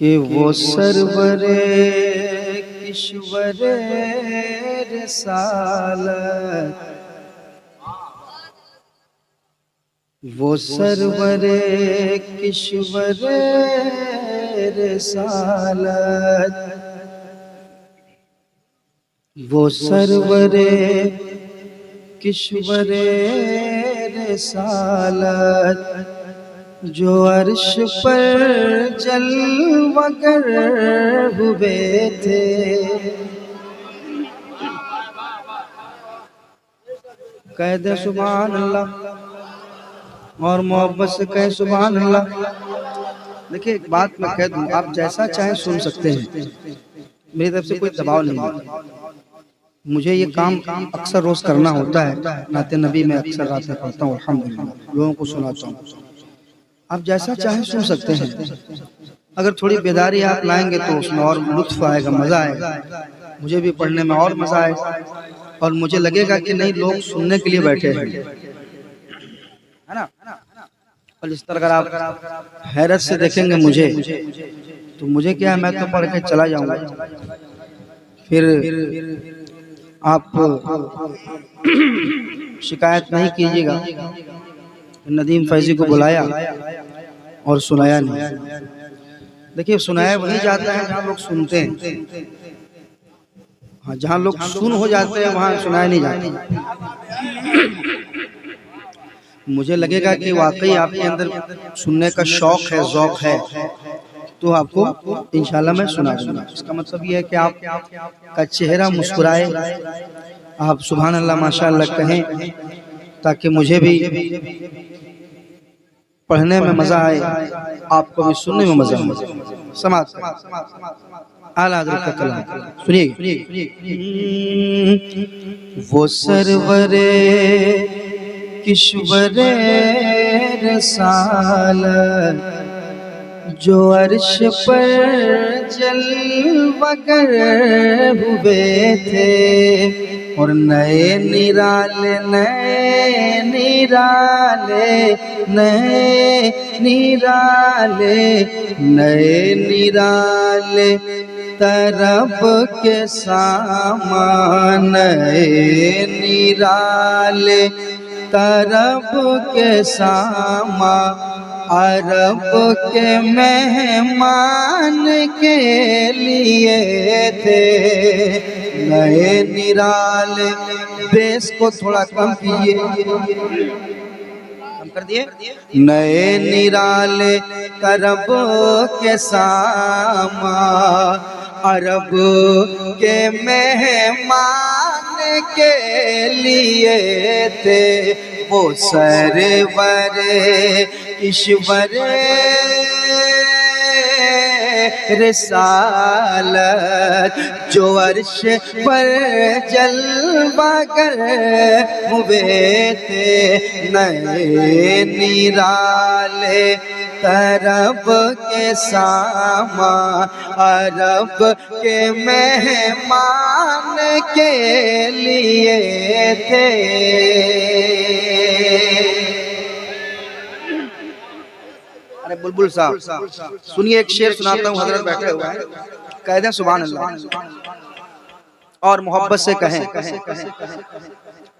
कि वो सरवरे किश्वरे रिसालत, वो सरवरे किश्वरे रिसालत, वो सरवरे किश्वरे रिसालत, जो अर्श पर जलवागर हुए थे। कह दे सुभान अल्लाह और मोहब्बत से कहे सुभान अल्लाह। देखिए एक बात मैं कह दूं, आप जैसा चाहे सुन सकते हैं, मेरी तरफ से कोई दबाव नहीं है। मुझे ये काम अक्सर रोज करना होता है, नाते नबी में अक्सर रातें पढ़ता हूँ, अल्हम्दुलिल्लाह लोगों को सुनाता हूँ। आप जैसा चाहे सुन सकते हैं। अगर थोड़ी बेदारी आप लाएंगे तो उसमें और लुत्फ आएगा, मजा आएगा, मुझे भी पढ़ने में और मजा आएगा और मुझे लगेगा कि नहीं लोग सुनने के लिए बैठे हैं, है ना। और इस तरह अगर आप हैरत से देखेंगे मुझे तो मुझे क्या है, मैं तो पढ़ के चला जाऊंगा, फिर आप शिकायत नहीं कीजिएगा। नदीम फैजी को बुलाया और सुनाया नहीं। देखिए सुनाया वही जाता है जहाँ लोग सुनते हैं, हाँ जहाँ लोग सुन हो जाते हैं वहाँ सुनाया नहीं जाता। मुझे लगेगा कि वाकई आपके अंदर सुनने का शौक है, ज़ौक है, तो आपको इंशाल्लाह मैं सुना दूंगा। इसका मतलब ये है कि आपका चेहरा मुस्कुराए, आप सुभान अल्लाह माशाअल्लाह कहें, ताकि मुझे भी पढ़ने में मजा आए, आपको भी सुनने में मजा आए। समाज आला हज़रत का कलाम सुनिए। वो सरवरे किश्वरे रिसालत, जो अर्श पर जलवागर हुए थे, और नए निराले नए निराले नए निराले नए निराले तरब के सामान, नए निराले तरब के सामा, अरब के मेहमान के लिए थे। नए निराले, बेस को थोड़ा कम कीजिए, कम कर दिए। नए निराले तरब के सामा, अरब के मेहमान के लिए थे। वो सरवरे किश्वरे रिसालत, जो अर्श पर जलवागर हुए थे। नए निराले तरब के सामा, अरब के मेहमान के लिए थे। अरे बुलबुल साहब सुनिए, एक शेर सुनाता हूँ, हजरत बैठे हुए हैं, कह दें सुभान अल्लाह और मोहब्बत से कहें,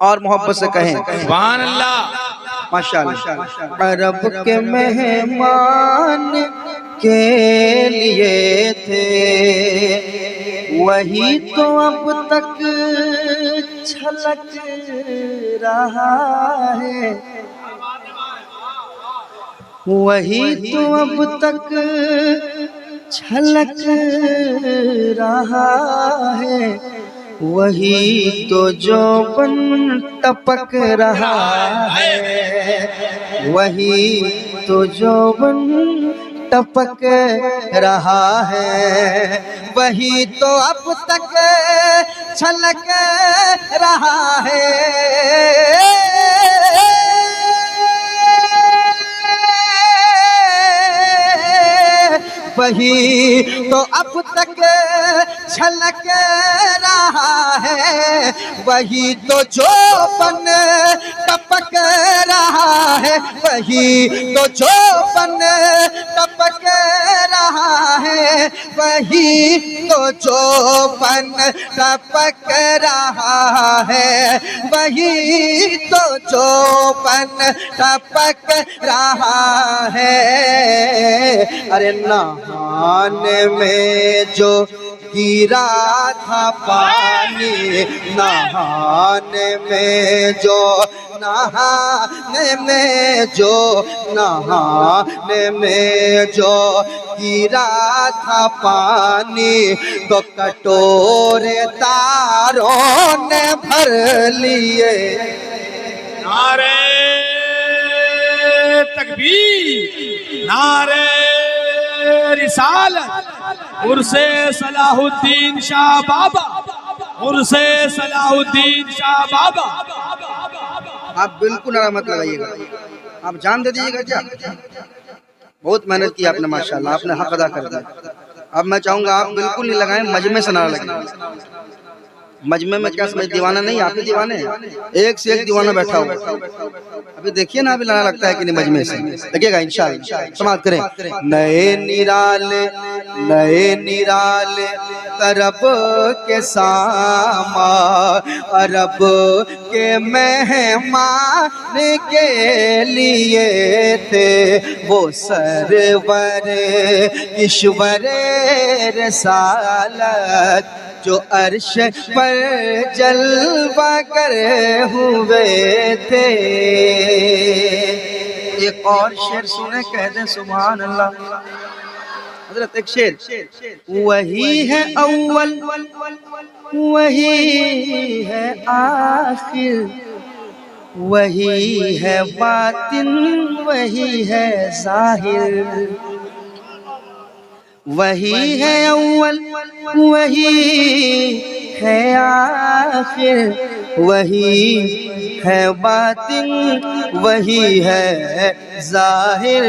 और मोहब्बत से कहें सुभान अल्लाह माशाअल्लाह। अरब के मेहमान के लिए थे, वही तो अब तक छलक रहा है, वही तो अब तक छलक रहा है, वही तो जोबन टपक रहा है, वही तो जोबन टपक रहा है, वही तो अब तक छलक रहा है। वही तो अब तक छलक रहा है, वही तो जोबन टपक रहा है, वही तो जोबन टपक रहा है। है वही तो चौपन टपक रहा है, वही तो चौपन टपक रहा है। अरे नहाने में जो गिरा था पानी, नहाने में जो नहाने में जो नहाने में जो गिरा था पानी, तो कटोरे तारों ने भर लिए। नारे तकबीर, नारे रिसालत, उर्से सलाहुद्दीन शाह बाबा, उर्से सलाहुद्दीन शाह बाबा। आप बिल्कुल नारा मत लगाइएगा, आप जान दे दीजिएगा। क्या बहुत मेहनत की आपने, माशाल्लाह, आपने हक अदा कर दिया। अब मैं चाहूंगा आप बिल्कुल नहीं लगाएं, मजमे से नारा लगाएं। मजमे में क्या समझ, दीवाना नहीं, आप ही दीवाने हैं, एक से एक दीवाना बैठा हुआ। अभी देखिए ना, अभी लाना लगता है कि नहीं, मजमे से लगेगा इंशाअल्लाह। समाप्त करें। नए निराले तरब के सामा, अरब के मेहमान के लिए थे वो सरवर ईश्वर रसालत, जो अर्श पर जलवा कर हुए थे। एक और शेर सुने, कह दे सुभान अल्लाह। हजरत एक शेर, वही है अव्वल वही है आखिर, वही है बातिन वही है जाहिर, वही है अव्वल वही है आखिर, वही है बातिन वही है जाहिर,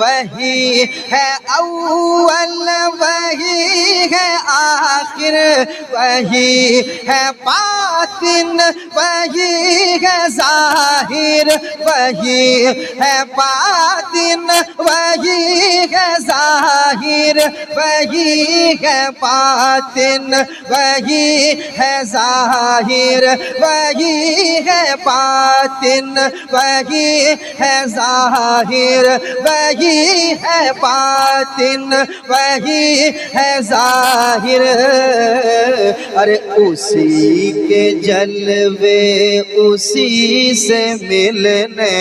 वही है अव्वल वही है आखिर, वही है बातिन वही है जाहिर, वही है बातिन वही है जाहिर, वही है बातिन वही है जाहिर, वही है बातिन वही है जाहिर, वही है बातिन वही है जाहिर। अरे उसी के जलवे उसी से मिलने,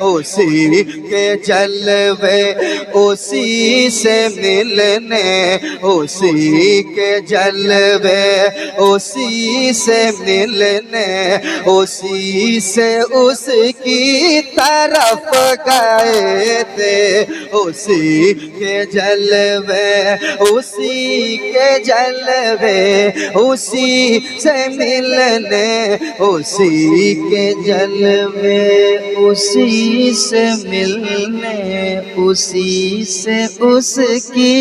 उसी के जलवे उसी से मिलने, उसी के जलवे उसी से मिलने, उसी से उसकी तरफ गए थे, उसी के जलवे उसी के जलवे उसी से मिलने, उसी के जलवे उसी से मिलने, उसी से उसकी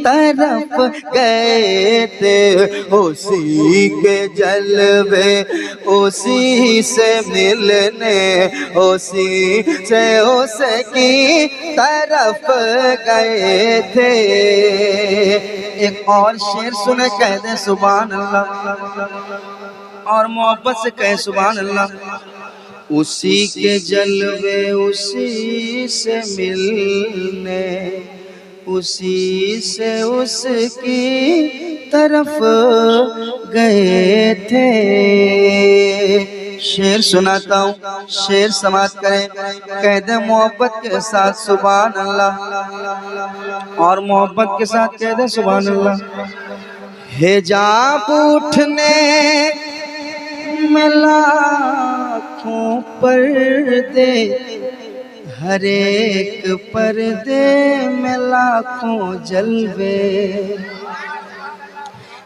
तरफ गए थे, उसी के जलवे उसी से मिलने, उसी से उसकी तरफ गए थे। एक और शेर सुने, कह दे सुभान अल्लाह, और मोहब्बत से कहे सुभान अल्लाह। उसी के जलवे उसी से मिलने, उसी से उसकी तरफ गए थे। शेर सुनाता हूँ, शेर समाप्त करें, कह दे मोहब्बत के साथ सुभान अल्लाह, और मोहब्बत के साथ कह दे सुभान अल्लाह। हिजाब उठने में लाखों पर्दे, हर एक पर्दे में लाखों जलवे,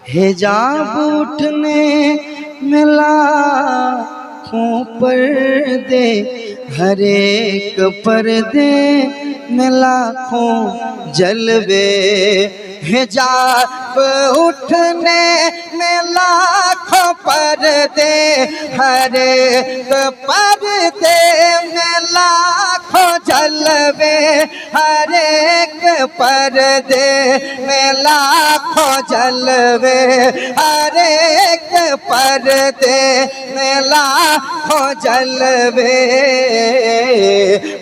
हिजाब उठने में लाखों पर्दे, हर एक पर्दे में लाखों जलवे, हिजाब उठने में लाखों पर्दे, हर एक पर्दे में लाखों जलवे, वे, हर एक पर्दे में लाखों जलवे, हर एक पर्दे में लाखों जलवे।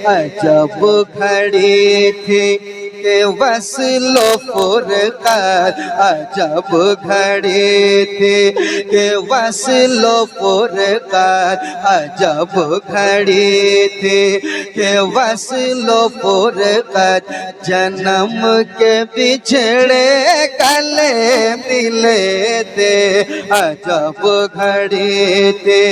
अजब घड़ी थी के वस्लो फुरक़त, अजब घड़ी थी के वस्लो फुरक़त, अजब घड़ी थी के वस्लो फुरक़त। जन्म के बिछड़े गले मिले थे, अजब घड़ी थी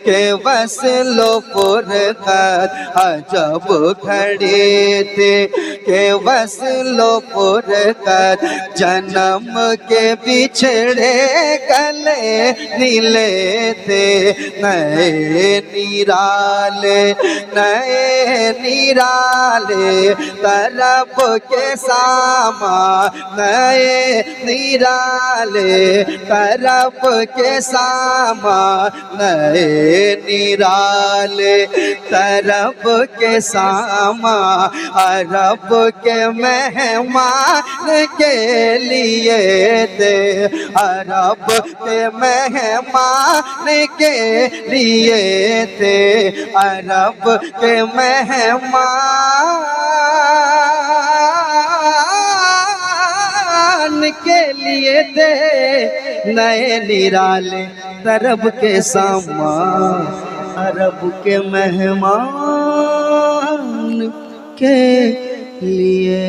के वस्लो फुरक़त, अजब घड़ी थी के वस्लो फुरक़त। जन्म के बिछड़े गले मिले थे, नए निराले नए निराले तरफ के सामा, नए निराले तरफ के सामा, नए निराले तरफ के सामा। अरब के मेहमान के लिए थे, अरब के मेहमान के लिए थे, अरब के मेहमान के लिए थे, नए निराले तरफ के सामा। अरब के मेहमान के लिए